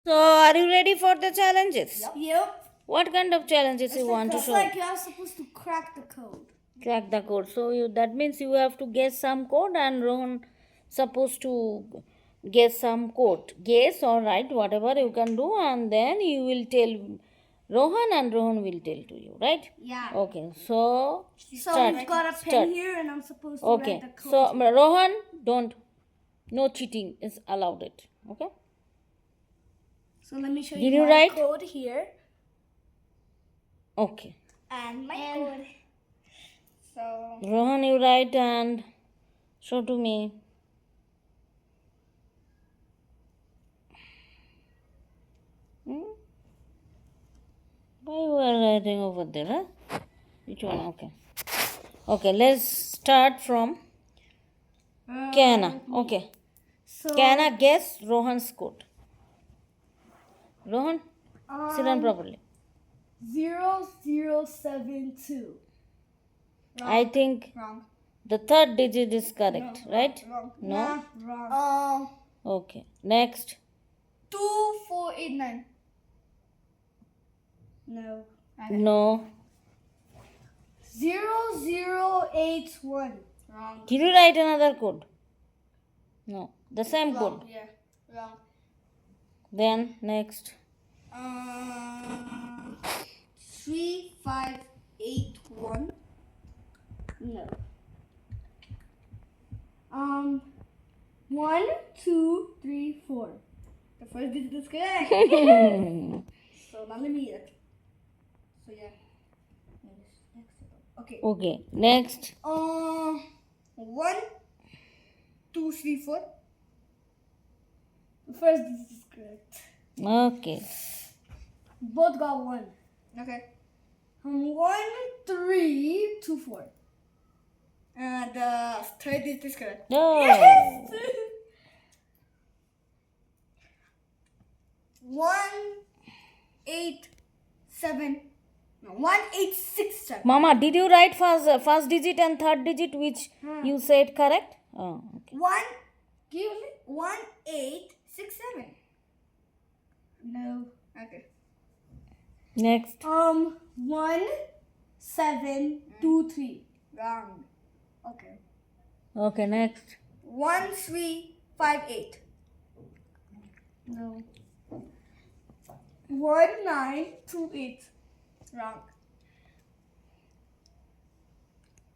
So, are you ready for the challenges? Yep. What kind of challenges you want to It's show? like you're supposed to crack the code. Crack the code. So that means you have to guess some code, and Rohan supposed to guess some code. Guess or write whatever you can do, and then you will tell Rohan, and Rohan will tell to you, right? Yeah. Okay. So So we've got a pen start. here, and I'm supposed to Okay. write the code. So Rohan, don't. No cheating is allowed. It. Okay. So let me show Did you you my write? code here Okay. and my code. So Rohan, you write and show to me. Why you are writing over there? Huh? Which one? Okay. Okay, let's start from Kana. Okay. so Kana guess Rohan's code. Rohan, sit down properly. 0072. I think Wrong. the third digit is correct, right? Wrong. No? Nah, wrong. Okay. Next. 2489. No. No. 0081. Wrong. Did you write another code? No. The same code. Yeah. Wrong. Then next. 3581. No. 1, 2, 3, 4. The first digit is correct. So now let me eat it. So yeah. Okay. Okay. Next. 1, 2, 3, 4. The first digit is correct. Okay. Both got 1. Okay. 1, 3, 2, 4. And the third digit is correct. No. Yes! 1867. Mama, did you write first digit and third digit which you said correct? Oh, okay. 1867. No. Okay. Next. 1723. Wrong. Okay. Okay, next. 1358. No. 1928. Wrong.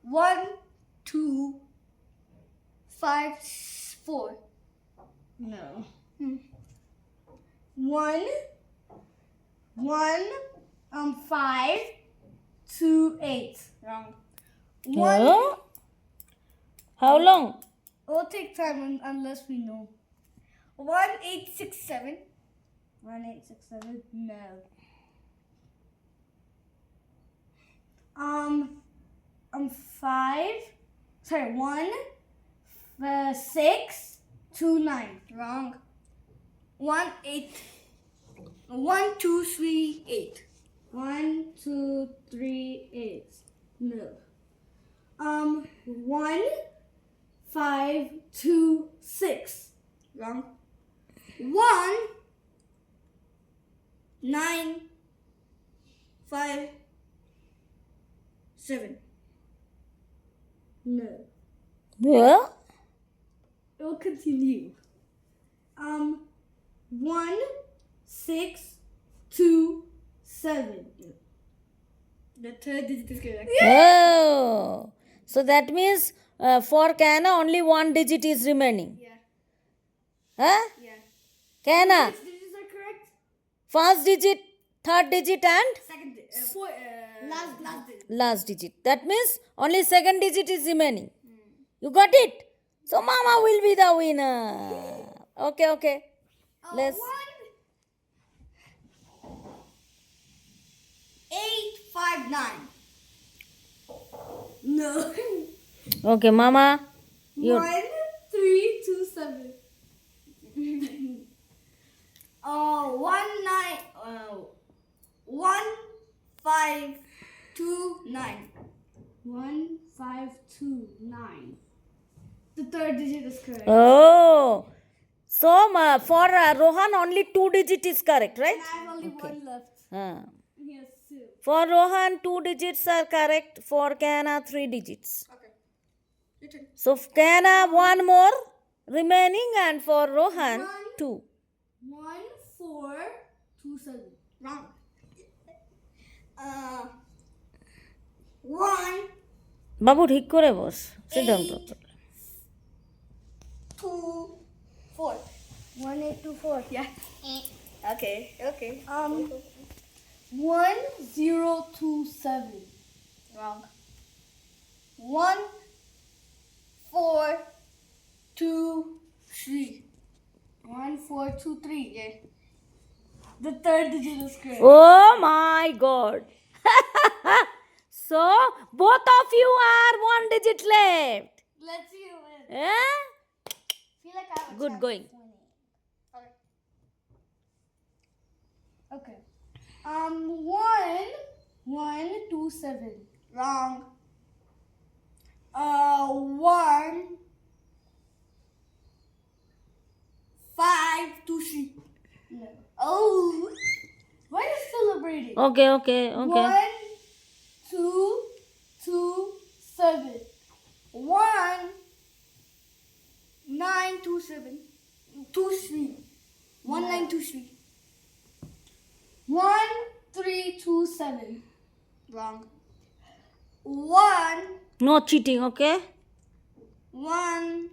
1254. No. 528. Wrong. Huh? How long? It'll take time unless we know. 1867. 1867. No. 6 2 9. Wrong. 1 2 3 8. 1 2 3 8. No. 1 5 2 6. Wrong. 1 9 5 7. No. Yeah? It will continue. 1 6 2 7. The third digit is correct. Oh. So that means for Kana only one digit is remaining. Yeah. Huh? Yeah. Kana, Which digits are correct? first digit, third digit and Second digit. Last digit. last digit. That means only second digit is remaining. You got it? So Mama will be the winner. Okay, okay. Let's. 859. No. Okay, Mama. You. 1327. 1529. 1529. The third digit is correct. Oh. So for Rohan, only 2 digit is correct, right? I have only one left. Ah. He has two. For Rohan, 2 digits are correct. For Kana, 3 digits. Okay. Your turn. So Kana, one more remaining, and for Rohan, One. 2. 1, 4, 2, 7. Wrong. 1, বাবু ঠিক করে বস sit down properly. 2, 4. 1, 8, 2, 4. Yeah. Okay. 1, 0, 2, 7. Wrong. 1, 4, 2, 3. 1, 4, 2, 3. Yeah. The third digit is correct. Oh my god. So both of you are 1 digit left. Let's see who wins. Eh? Feel like I have a Good chance going. of winning. Okay. 1, 2, 7. Wrong. 1, 5, 2, 3. No. Oh. Why are you celebrating? Okay. 1, 2, 2, 7. 1, 9, 2, 7. 2, 3. 1, 9, 2, 3. 1, 3, 2, 7. Wrong. 1, No cheating, okay? 1.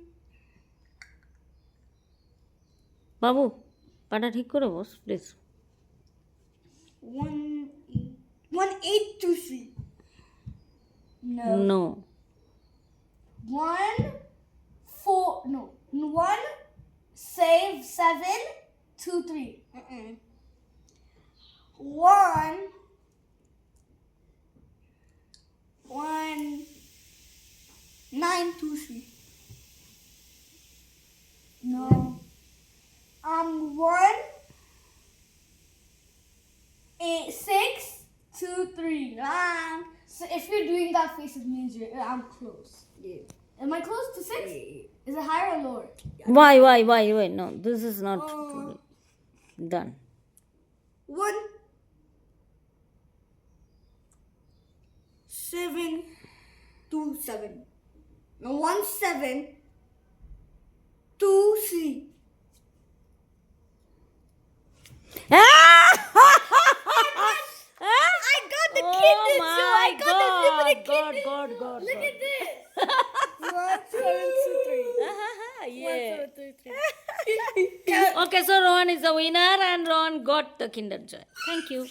বাবু পাটা ঠিক করে বস please 1, 8, 2, 3. No. No. 1, 4. No. 1, 7, 2, 3. 1, 9, 2, 3. No. 1, 8, 6, 2, 3. So if you're doing that face, it means I'm close. Yeah. Am I close to 6? Is it higher or lower? Why? No, this is not done. 1, 7, 2, 7. No, 1, 7, 2, 3. I got the kitten show. I got the different kitten. God. Look at this. 1, 7, 2, 3. Yeah. 1, 7, 2, 3. Okay, so Rohan is the winner and Rohan got the Kinder Joy. Thank you.